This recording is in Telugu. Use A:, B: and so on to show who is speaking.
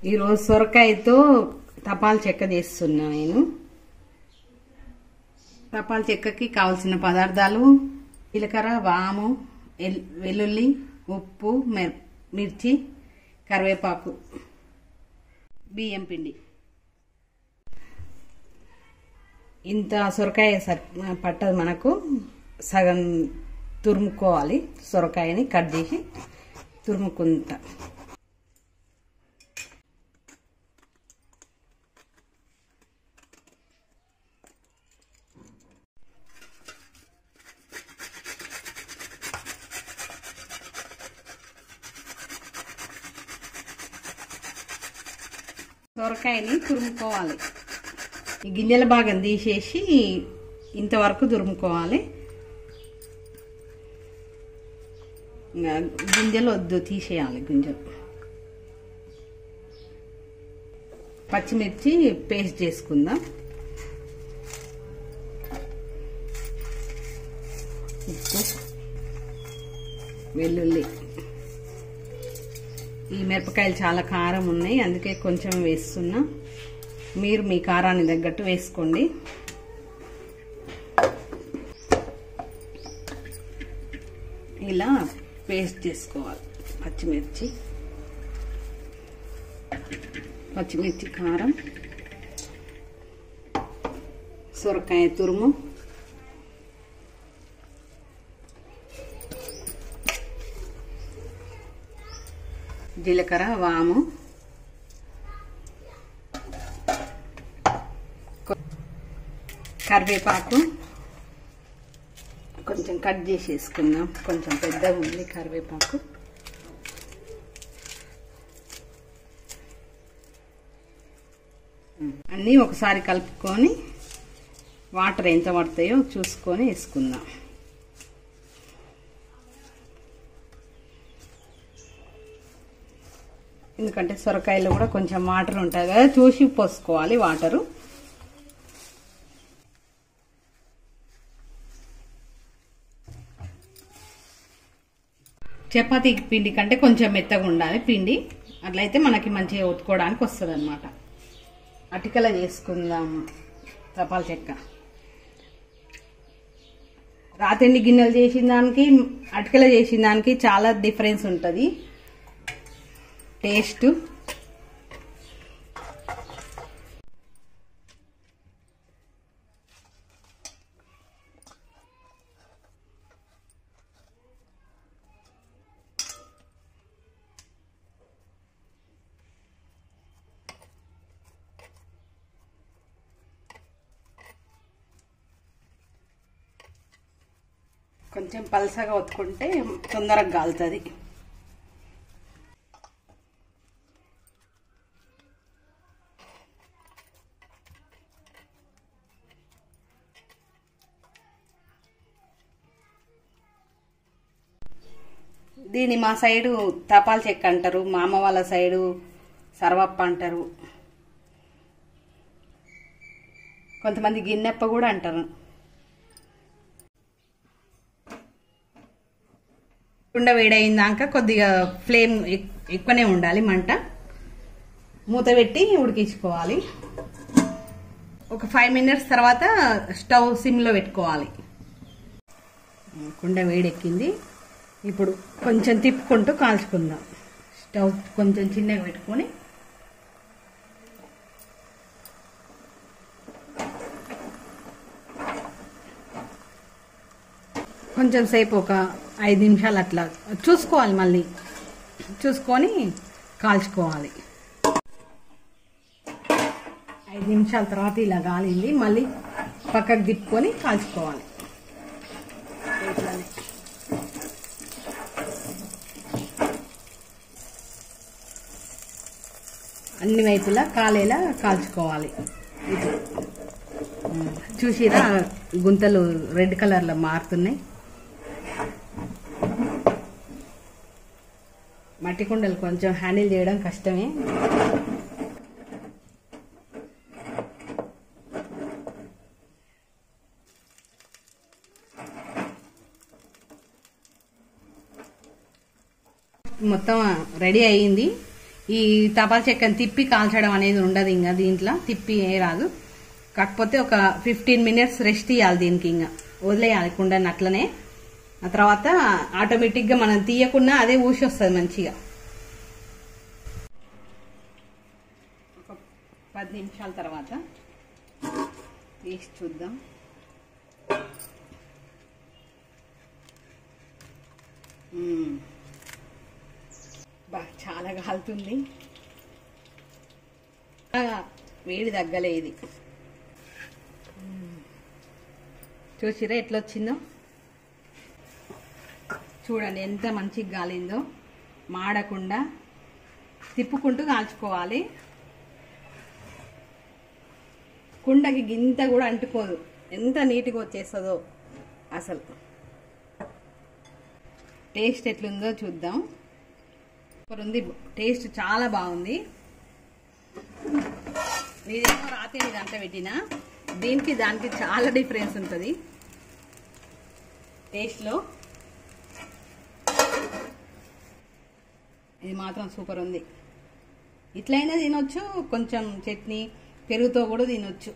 A: ఈరోజు సొరకాయతో తపాల చెక్క చేస్తున్నా నేను. తపాల చెక్కకి కావాల్సిన పదార్థాలు: జీలకర్ర, వాము, వెల్లుల్లి, ఉప్పు, మిర్చి, కరివేపాకు, బియ్యం పిండి. ఇంత సొరకాయ పట్టదు మనకు. సగం తురుముకోవాలి. సొరకాయని కట్ చేసి తురుముకుంటా. సొరకాయని తురుముకోవాలి. ఈ గింజల భాగం తీసేసి ఇంతవరకు తురుముకోవాలి. గింజలు వద్దు, తీసేయాలి గింజలు. పచ్చిమిర్చి పేస్ట్ చేసుకుందాం. ఉప్పు, వెల్లుల్లి. ఈ మిరపకాయలు చాలా కారం ఉన్నాయి, అందుకే కొంచెం వేస్తున్నా. మీరు మీ కారాన్ని తగ్గట్టు వేసుకోండి. ఇలా పేస్ట్ చేసుకోవాలి. పచ్చిమిర్చి, కారం, సొరకాయ తురుము, జీలకర్ర, వాము, కరివేపాకు కొంచెం కట్ చేసేసుకుందాం. కొంచెం పెద్దగా ఉంది కరివేపాకు. అన్నీ ఒకసారి కలుపుకొని వాటర్ ఎంత పడతాయో చూసుకొని వేసుకుందాం. ఎందుకంటే సొరకాయలో కూడా కొంచెం వాటర్ ఉంటుంది కదా, చూసి పోసుకోవాలి వాటరు. చపాతీ పిండి కంటే కొంచెం మెత్తగా ఉండాలి పిండి. అట్లయితే మనకి మంచిగా ఒత్తుకోవడానికి వస్తుంది అన్నమాట. అటికల చేసుకుందాం తపాల చెక్క. రాతిండి గిన్నెలు చేసిన దానికి అటికల చేసిన దానికి చాలా డిఫరెన్స్ ఉంటుంది టేస్ట్. కొంచెం పలసగా ఒత్తుకుంటే తొందరగా కాలుతుంది. దీన్ని మా సైడు తపాల చెక్క అంటారు, మా అమ్మ వాళ్ళ సైడు సర్వప్ప అంటారు, కొంతమంది గిన్నెప్ప కూడా అంటారు. కుండ వేడైందాక కొద్దిగా ఫ్లేమ్ ఎక్కువనే ఉండాలి, మంట. మూత పెట్టి ఉడికించుకోవాలి. ఒక 5 minutes తర్వాత స్టవ్ సిమ్లో పెట్టుకోవాలి. కుండ వేడెక్కింది. ఇప్పుడు కొంచెం తిప్పుకుంటూ కాల్చుకుందాం. స్టవ్ కొంచెం చిన్నగా పెట్టుకొని కొంచెం సేపు ఒక 5 నిమిషాలు అట్లా చూసుకోవాలి. మళ్ళీ చూసుకొని కాల్చుకోవాలి. 5 నిమిషాల తర్వాత ఇలా గాలింది. మళ్ళీ పక్కకు తిప్పుకొని కాల్చుకోవాలి. అన్ని వైపులా కాలేలా కాల్చుకోవాలి. ఇది చూసిరా, గుంతలు రెడ్ కలర్లో మారుతున్నాయి. మట్టి కుండలు కొంచెం హ్యాండిల్ చేయడం కష్టమే. మొత్తం రెడీ అయ్యింది. ఈ తపాల చెక్కని తిప్పి కాల్చడం అనేది ఉండదు, ఇంకా దీంట్లో తిప్పి ఏ రాదు. కాకపోతే ఒక 15 minutes రెస్ట్ ఇవ్వాలి దీనికి, ఇంకా వదిలేయాలి కుండని అట్లనే. ఆ తర్వాత ఆటోమేటిక్గా మనం తీయకుండా అదే ఊసి వస్తుంది మంచిగా. ఒక 10 నిమిషాల తర్వాత తీసి చూద్దాం. చాలా కాలుతుంది, వేడి తగ్గలేదు. చూసిరా ఎట్లా వచ్చిందో, చూడండి ఎంత మంచిగా గాలిందో. మాడకుండా తిప్పుకుంటూ కాల్చుకోవాలి. కుండకి గింత కూడా అంటుకోదు, ఎంత నీట్గా వచ్చేస్తుందో అసలు. టేస్ట్ ఎట్లుందో చూద్దాం. సూపర్ ఉంది, టేస్ట్ చాలా బాగుంది. ఇదేమో రాత్రి గంట పెట్టినా, దీనికి దానికి చాలా డిఫరెన్స్ ఉంటుంది టేస్ట్లో. ఇది మాత్రం సూపర్ ఉంది. ఇట్లయినా తినొచ్చు, కొంచెం చట్నీ పెరుగుతో కూడా తినొచ్చు.